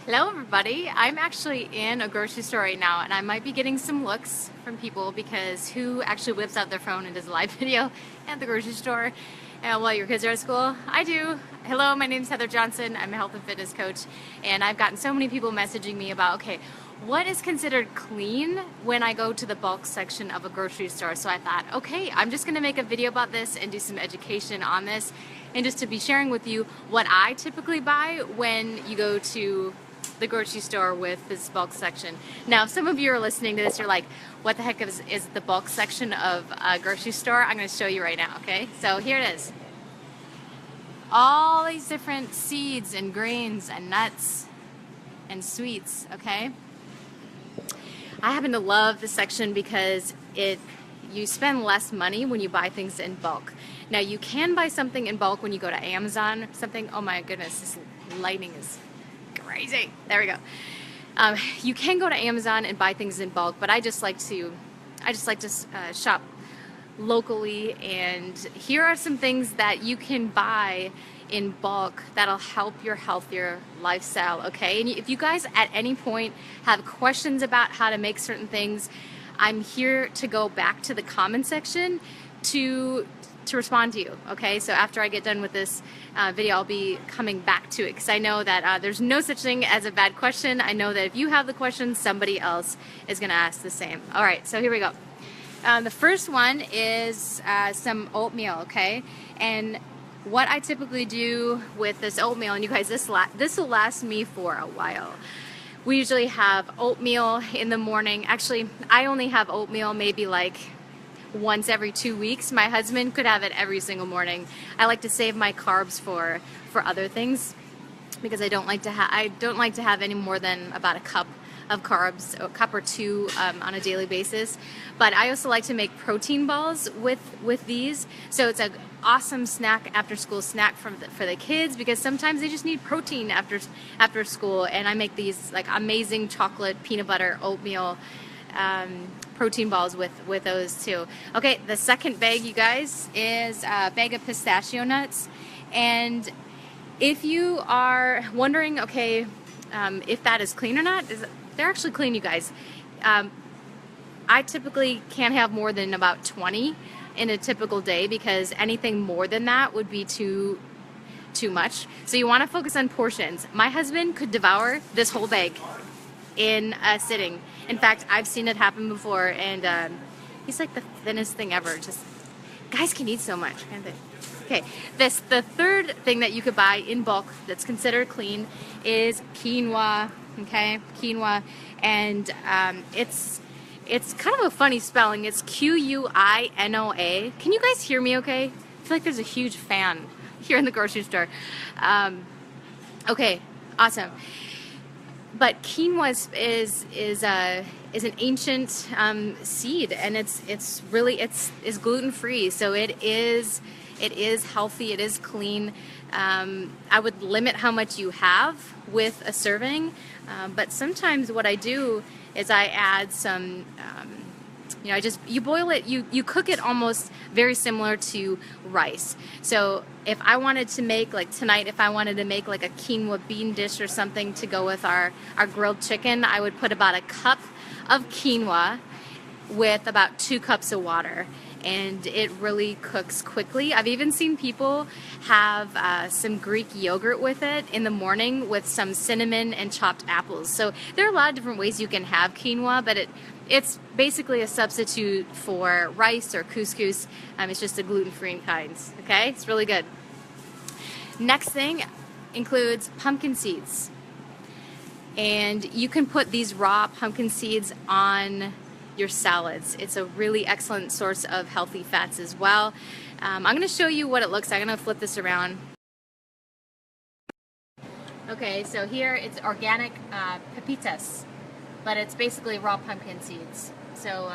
Hello everybody, I'm actually in a grocery store right now and I might be getting some looks from people because who actually whips out their phone and does a live video at the grocery store while your kids are at school? I do. Hello, my name is Heather Johnson. I'm a health and fitness coach and I've gotten so many people messaging me about, okay, what is considered clean when I go to the bulk section of a grocery store? So I thought, okay, I'm just gonna make a video about this and do some education on this and just to be sharing with you what I typically buy when you go to the grocery store with this bulk section. Now, if some of you are listening to this, you're like, what the heck is the bulk section of a grocery store? I'm going to show you right now, okay? So here it is. All these different seeds and grains and nuts and sweets, okay? I happen to love this section because you spend less money when you buy things in bulk. Now, you can buy something in bulk when you go to Amazon or something. Oh my goodness, this lighting is crazy. There we go. You can go to Amazon and buy things in bulk, but I just like to shop locally. And here are some things that you can buy in bulk that'll help your healthier lifestyle. Okay, and if you guys at any point have questions about how to make certain things, I'm here to go back to the comment section to respond to you. Okay, so after I get done with this video, I'll be coming back to it because I know that there's no such thing as a bad question. I know that if you have the question, somebody else is going to ask the same. All right, so here we go. The first one is some oatmeal. Okay, and what I typically do with this oatmeal, and you guys, this will last me for a while. We usually have oatmeal in the morning. Actually, I only have oatmeal maybe like once every 2 weeks. My husband could have it every single morning. I like to save my carbs for other things because I don't like to have any more than about a cup of carbs, a cup or two on a daily basis. But I also like to make protein balls with these. So it's an awesome snack, after school snack for the kids, because sometimes they just need protein after school. And I make these like amazing chocolate peanut butter oatmeal protein balls with those too. Okay, the second bag, you guys, is a bag of pistachio nuts. And if you are wondering, okay, if that is clean or not, they're actually clean, you guys. I typically can't have more than about 20 in a typical day because anything more than that would be too much. So you want to focus on portions. My husband could devour this whole bag in a sitting. In fact, I've seen it happen before, and he's like the thinnest thing ever. Just guys can eat so much. Okay, the third thing that you could buy in bulk that's considered clean is quinoa. Okay, quinoa, and it's kind of a funny spelling. It's Quinoa. Can you guys hear me? Okay, I feel like there's a huge fan here in the grocery store. Okay, awesome. But quinoa is an ancient seed, and it's gluten free, so it is healthy, it is clean. I would limit how much you have with a serving, but sometimes what I do is I add some. You boil it, you cook it almost very similar to rice. So if I wanted to make, like tonight, if I wanted to make like a quinoa bean dish or something to go with our grilled chicken, I would put about a cup of quinoa with about 2 cups of water. And it really cooks quickly. I've even seen people have some Greek yogurt with it in the morning with some cinnamon and chopped apples. So there are a lot of different ways you can have quinoa, but it's basically a substitute for rice or couscous. It's just a gluten-free kind, okay? It's really good. Next thing includes pumpkin seeds. And you can put these raw pumpkin seeds on your salads. It's a really excellent source of healthy fats as well. I'm going to show you what it looks like. I'm going to flip this around. Okay, so here it's organic pepitas, but it's basically raw pumpkin seeds. So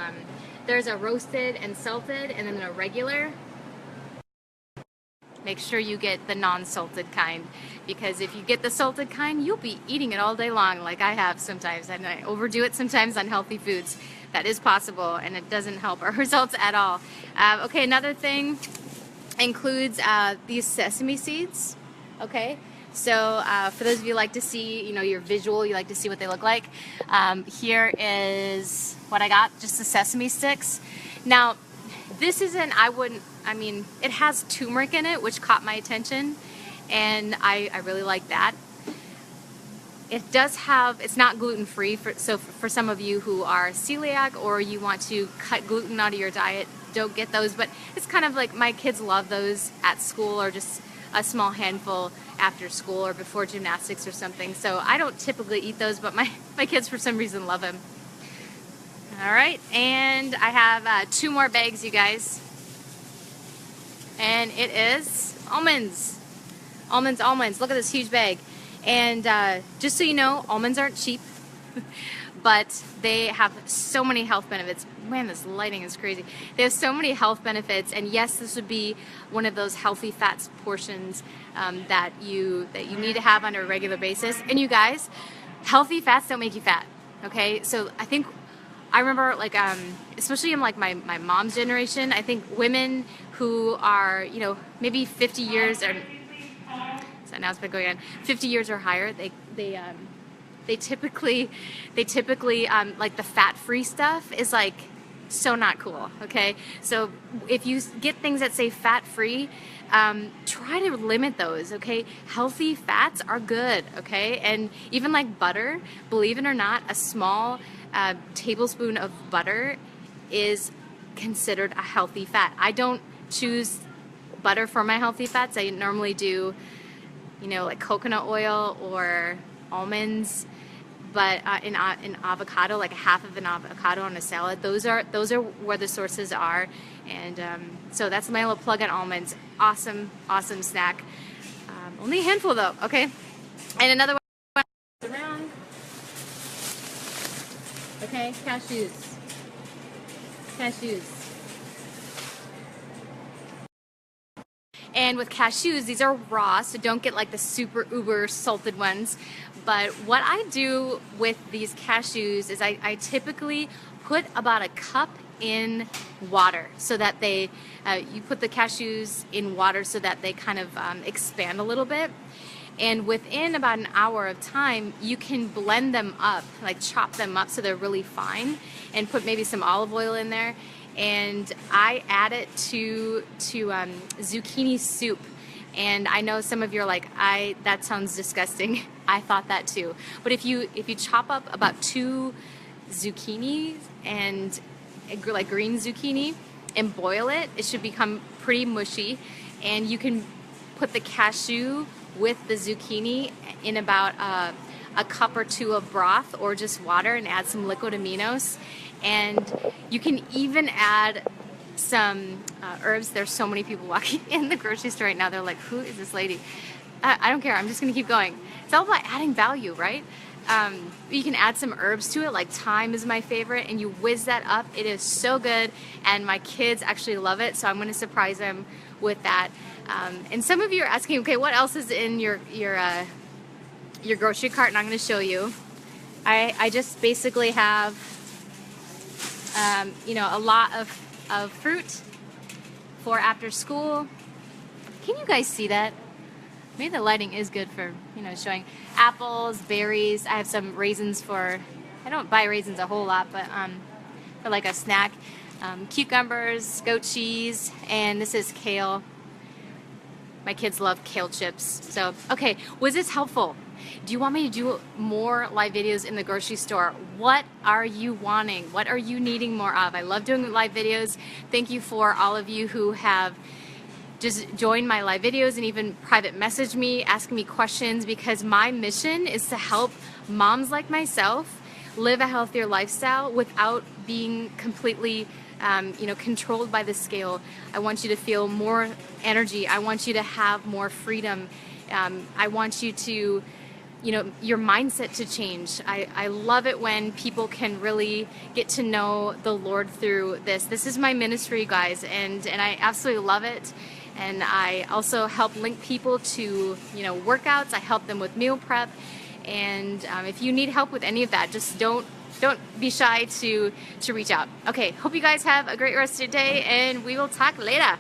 there's a roasted and salted, and then a regular. Make sure you get the non-salted kind, because if you get the salted kind, you'll be eating it all day long like I have sometimes, and I overdo it sometimes on healthy foods. That is possible, and it doesn't help our results at all. Okay, another thing includes these sesame seeds. Okay, So for those of you who like to see, you know, your visual, you like to see what they look like, here is what I got, just the sesame sticks. Now, this isn't, I mean, it has turmeric in it, which caught my attention, and I really like that. It does have, it's not gluten-free, so for some of you who are celiac or you want to cut gluten out of your diet, don't get those, but it's kind of like my kids love those at school, or just a small handful after school or before gymnastics or something. So I don't typically eat those, but my kids for some reason love them. All right, and I have 2 more bags, you guys. And it is almonds. Almonds. Look at this huge bag. And just so you know, almonds aren't cheap, but they have so many health benefits. Man, this lighting is crazy. They have so many health benefits, and yes, this would be one of those healthy fats portions that you need to have on a regular basis. And you guys, healthy fats don't make you fat. Okay, so I remember, like, especially in like my mom's generation, I think women who are, you know, maybe 50 years or so now it's been going on 50 years or higher, they typically like the fat-free stuff is like so not cool. Okay, so if you get things that say fat-free, try to limit those. Okay, healthy fats are good. Okay, and even like butter, believe it or not, a small tablespoon of butter is considered a healthy fat. I don't choose butter for my healthy fats. I normally do, you know, like coconut oil or almonds, but in avocado, like a half of an avocado on a salad. Those are where the sources are, and so that's my little plug on almonds. Awesome snack. Only a handful though. Okay, and another one around. Okay, cashews. And with cashews, these are raw, so don't get like the super uber salted ones. But what I do with these cashews is I typically put about a cup in water, so that they, you put the cashews in water so that they kind of expand a little bit. And within about an hour of time, you can blend them up, like chop them up so they're really fine, and put maybe some olive oil in there. And I add it to zucchini soup. And I know some of you are like, that sounds disgusting. I thought that too. But if you chop up about 2 zucchinis, and like green zucchini, and boil it, it should become pretty mushy. And you can put the cashew with the zucchini in about a cup or 2 of broth or just water, and add some liquid aminos. And you can even add some herbs. There's so many people walking in the grocery store right now. They're like, who is this lady? I don't care. I'm just going to keep going. It's all about adding value, right? You can add some herbs to it, like thyme is my favorite, and you whiz that up. It is so good, and my kids actually love it, so I'm going to surprise them with that. And some of you are asking, okay, what else is in your grocery cart? And I'm going to show you. I just basically have you know, a lot of fruit for after school. Can you guys see that? Maybe the lighting is good for, you know, showing apples, berries. I have some raisins I don't buy raisins a whole lot, but for like a snack. Cucumbers, goat cheese, and this is kale. My kids love kale chips. So, okay, was this helpful? Do you want me to do more live videos in the grocery store? What are you wanting? What are you needing more of? I love doing live videos. Thank you for all of you who have just joined my live videos and even private message me, asking me questions, because my mission is to help moms like myself live a healthier lifestyle without being completely you know, controlled by the scale. I want you to feel more energy. I want you to have more freedom. I want you to, you know, your mindset to change. I love it when people can really get to know the Lord through this. This is my ministry, guys, and I absolutely love it. And I also help link people to, you know, workouts. I help them with meal prep. And if you need help with any of that, just don't be shy to reach out. Okay, hope you guys have a great rest of your day, and we will talk later.